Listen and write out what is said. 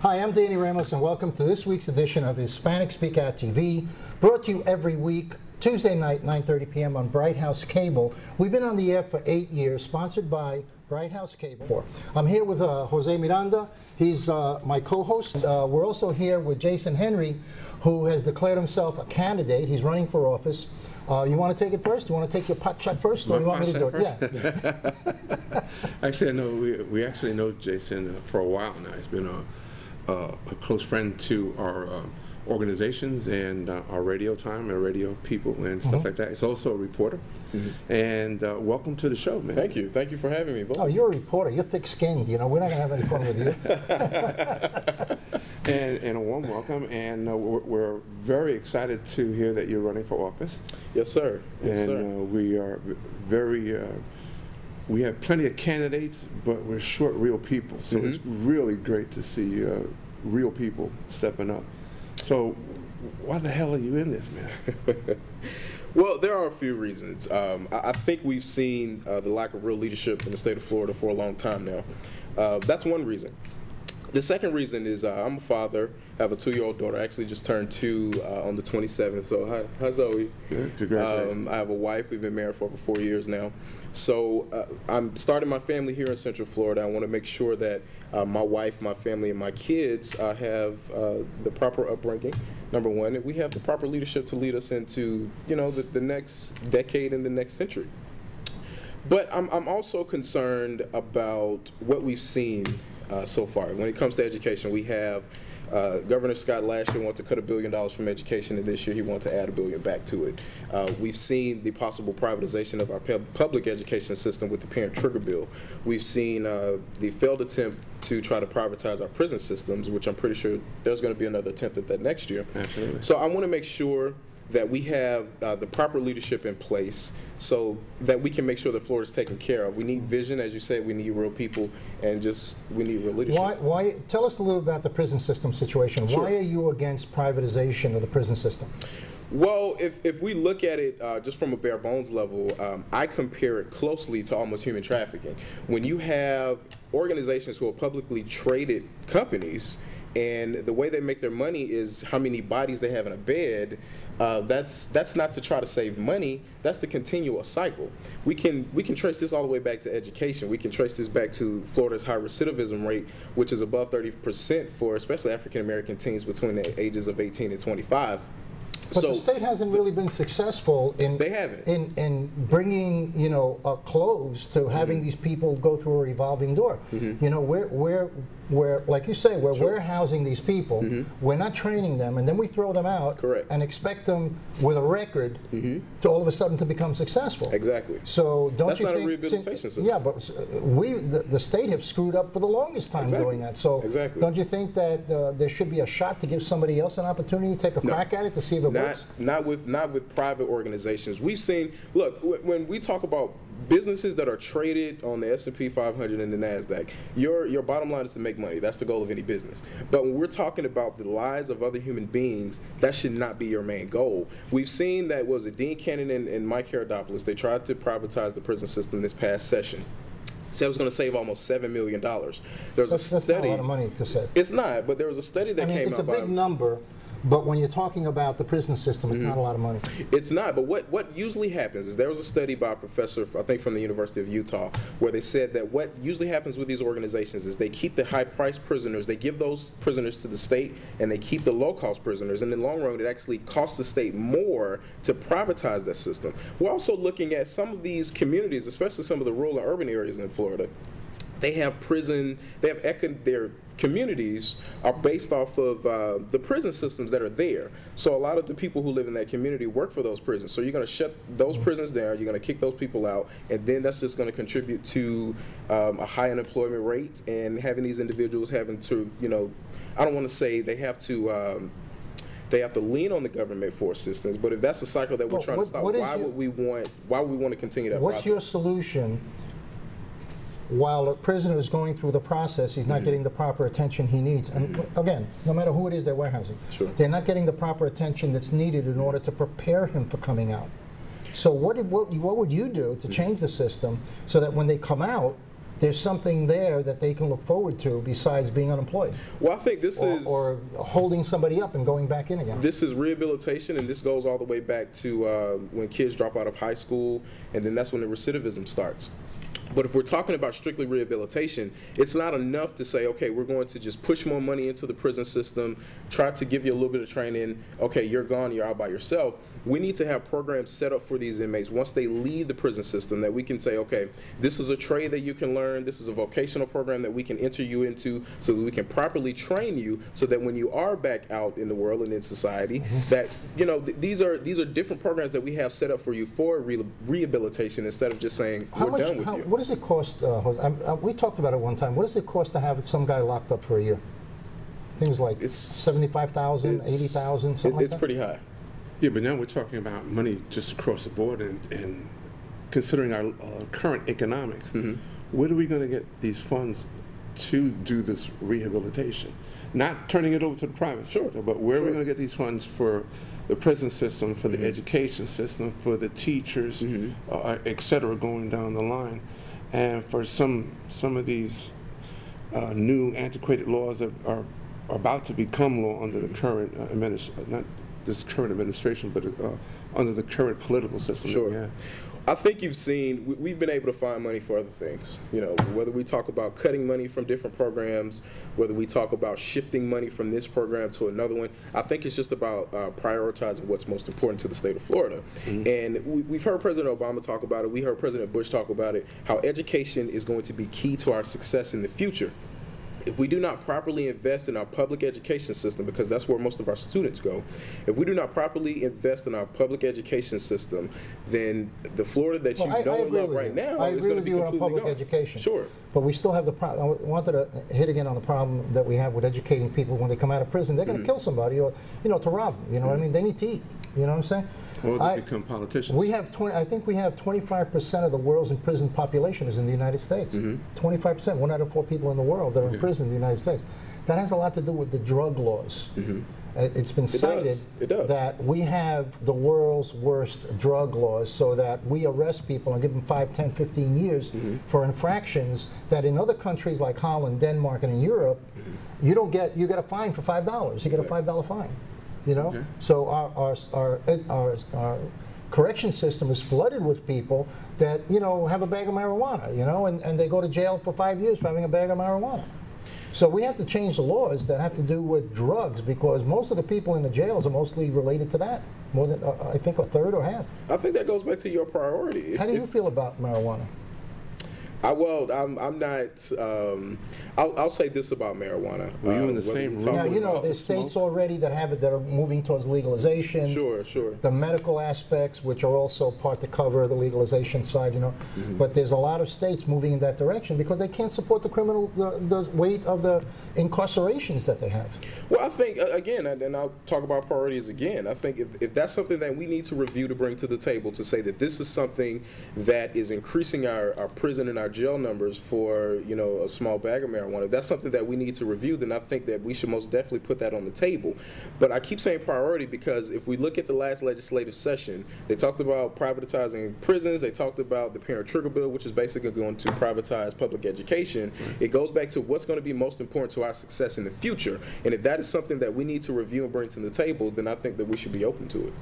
Hi, I'm Danny Ramos, and welcome to this week's edition of Hispanics Speakout TV, brought to you every week, Tuesday night, 9:30 p.m. on Bright House Cable. We've been on the air for 8 years, sponsored by Bright House Cable. I'm here with Jose Miranda. He's my co-host. We're also here with Jason Henry, who has declared himself a candidate. He's running for office. You want to take it first? You want to take your pot shot first, or you want me to do it? Yeah. Actually, I know we actually know Jason for a while now. He's been a close friend to our organizations and our radio time and radio people and stuff like that. He's also a reporter. And welcome to the show, man. Thank you. Thank you for having me, both. Oh, you're a reporter. You're thick-skinned. You know, we're not going to have any fun with you. And a warm welcome, and we're very excited to hear that you're running for office. Yes, sir. Yes, and sir. We are very, we have plenty of candidates, but we're short real people. So it's really great to see real people stepping up. So why the hell are you in this, man? Well, there are a few reasons. I think we've seen the lack of real leadership in the state of Florida for a long time now. That's one reason. The second reason is I'm a father. I have a 2-year-old daughter. I actually just turned 2 on the 27th. So hi Zoe. Yeah, congratulations. I have a wife. We've been married for over 4 years now. So I'm starting my family here in Central Florida. I want to make sure that my wife, my family, and my kids have the proper upbringing. Number one, and we have the proper leadership to lead us into, you know, the next decade and the next century. But I'm also concerned about what we've seen so far. When it comes to education, we have Governor Scott last year wanted to cut $1 billion from education, and this year he wants to add $1 billion back to it. We've seen the possible privatization of our public education system with the Parent Trigger Bill. We've seen the failed attempt to try to privatize our prison systems, which I'm pretty sure there's going to be another attempt at that next year. Absolutely. So I want to make sure that we have the proper leadership in place so that we can make sure that Florida's taken care of. We need vision, as you said, we need real people, and we need real leadership. Why? Tell us a little about the prison system situation. Sure. Why are you against privatization of the prison system? Well, if we look at it just from a bare bones level, I compare it closely to almost human trafficking. When you have organizations who are publicly traded companies, and the way they make their money is how many bodies they have in a bed, that's not to try to save money, that's to continue a cycle. We can trace this all the way back to education. We can trace this back to Florida's high recidivism rate, which is above 30% for especially African American teens between the ages of 18 and 25. But the state hasn't really been successful in bringing, you know, a close to having these people go through a revolving door. You know, we're like you say, we're warehousing these people. We're not training them, and then we throw them out and expect them with a record to all of a sudden to become successful. Exactly. So don't That's you not think? A rehabilitation system. Yeah, but the state have screwed up for the longest time doing that. So don't you think that there should be a shot to give somebody else an opportunity to take a crack at it to see if it works? Not with private organizations. We've seen, look, when we talk about businesses that are traded on the S&P 500 and the NASDAQ, your bottom line is to make money. That's the goal of any business. But when we're talking about the lives of other human beings, that should not be your main goal. We've seen that was Dean Cannon and Mike Herodopoulos. They tried to privatize the prison system this past session. Said it was going to save almost $7 million. There's a study. That's not a lot of money to save. It's not, but there was a study that came out. It's a big number. But when you're talking about the prison system, it's not a lot of money. It's not, but what usually happens is there was a study by a professor, I think from the University of Utah, where they said that what usually happens with these organizations is they keep the high-priced prisoners, they give those prisoners to the state, and they keep the low-cost prisoners. And in the long run, it actually costs the state more to privatize that system. We're also looking at some of these communities, especially some of the rural and urban areas in Florida. They have their communities are based off of the prison systems that are there. So a lot of the people who live in that community work for those prisons. So you're going to shut those prisons down, you're going to kick those people out, and then that's just going to contribute to a high unemployment rate and having these individuals having to, you know, I don't want to say they have to lean on the government for assistance, but if that's a cycle that we're trying to stop, why would we want to continue that process? What's your solution? While a prisoner is going through the process, he's not getting the proper attention he needs. And again, no matter who it is they're warehousing, they're not getting the proper attention that's needed in order to prepare him for coming out. So what would you do to change the system so that when they come out, there's something there that they can look forward to besides being unemployed. Well, I think this is... Or holding somebody up and going back in again. This is rehabilitation, and this goes all the way back to when kids drop out of high school, and then that's when the recidivism starts. But if we're talking about strictly rehabilitation, it's not enough to say, okay, we're going to just push more money into the prison system, try to give you a little bit of training, okay, you're gone, you're out by yourself. We need to have programs set up for these inmates once they leave the prison system that we can say, okay, this is a trade that you can learn, this is a vocational program that we can enter you into so that we can properly train you so that when you are back out in the world and in society, that, you know, these are different programs that we have set up for you for rehabilitation instead of just saying, we're done with you. What does it cost, Jose? We talked about it one time. What does it cost to have some guy locked up for a year? Things like $75,000, $80,000, something like that? It's pretty high. Yeah, but now we're talking about money just across the board, and considering our current economics, where are we going to get these funds to do this rehabilitation? Not turning it over to the private sector, but where are we going to get these funds for the prison system, for the education system, for the teachers, et cetera, going down the line? And for some of these new antiquated laws that are about to become law under the current not this current administration, but under the current political system. Sure. Yeah. I think you've seen, we've been able to find money for other things. You know, whether we talk about cutting money from different programs, whether we talk about shifting money from this program to another one, I think it's just about prioritizing what's most important to the state of Florida. And we've heard President Obama talk about it, we heard President Bush talk about it, how education is going to be key to our success in the future. If we do not properly invest in our public education system, because that's where most of our students go, if we do not properly invest in our public education system, then the Florida that you know and love right now is going to be completely gone. I agree with you on public education. Sure. But we still have the problem. I wanted to hit again on the problem that we have with educating people when they come out of prison. They're going to kill somebody, or, you know, to rob them. You know what I mean? They need to eat. You know what I'm saying? Or they become politicians. We have I think we have 25% of the world's imprisoned population is in the United States. 25%, 1 out of 4 people in the world that are in prison in the United States. That has a lot to do with the drug laws. It's been cited that we have the world's worst drug laws, so that we arrest people and give them 5, 10, 15 years for infractions that in other countries like Holland, Denmark, and in Europe, you get a fine for $5. You get a $5 fine. You know, so our correction system is flooded with people that, you know, have a bag of marijuana, you know, and they go to jail for 5 years for having a bag of marijuana. So we have to change the laws that have to do with drugs, because most of the people in the jails are mostly related to that. More than, I think, a third or half. I think that goes back to your priority. How do you feel about marijuana? I'm not. I'll say this about marijuana. Were you in the same room? Now, you know, there's states already that have it that are moving towards legalization. Sure. The medical aspects, which are also part to cover the legalization side, you know. But there's a lot of states moving in that direction because they can't support the the weight of the incarcerations that they have. Well, I think, again, and I'll talk about priorities again, I think if that's something that we need to review to bring to the table, to say that this is something that is increasing our prison and our jail numbers for, you know, a small bag of marijuana, if that's something that we need to review, then I think that we should most definitely put that on the table. But I keep saying priority because if we look at the last legislative session, they talked about privatizing prisons, they talked about the Parent Trigger Bill, which is basically going to privatize public education. It goes back to what's going to be most important to our success in the future. And if that is something that we need to review and bring to the table, then I think that we should be open to it.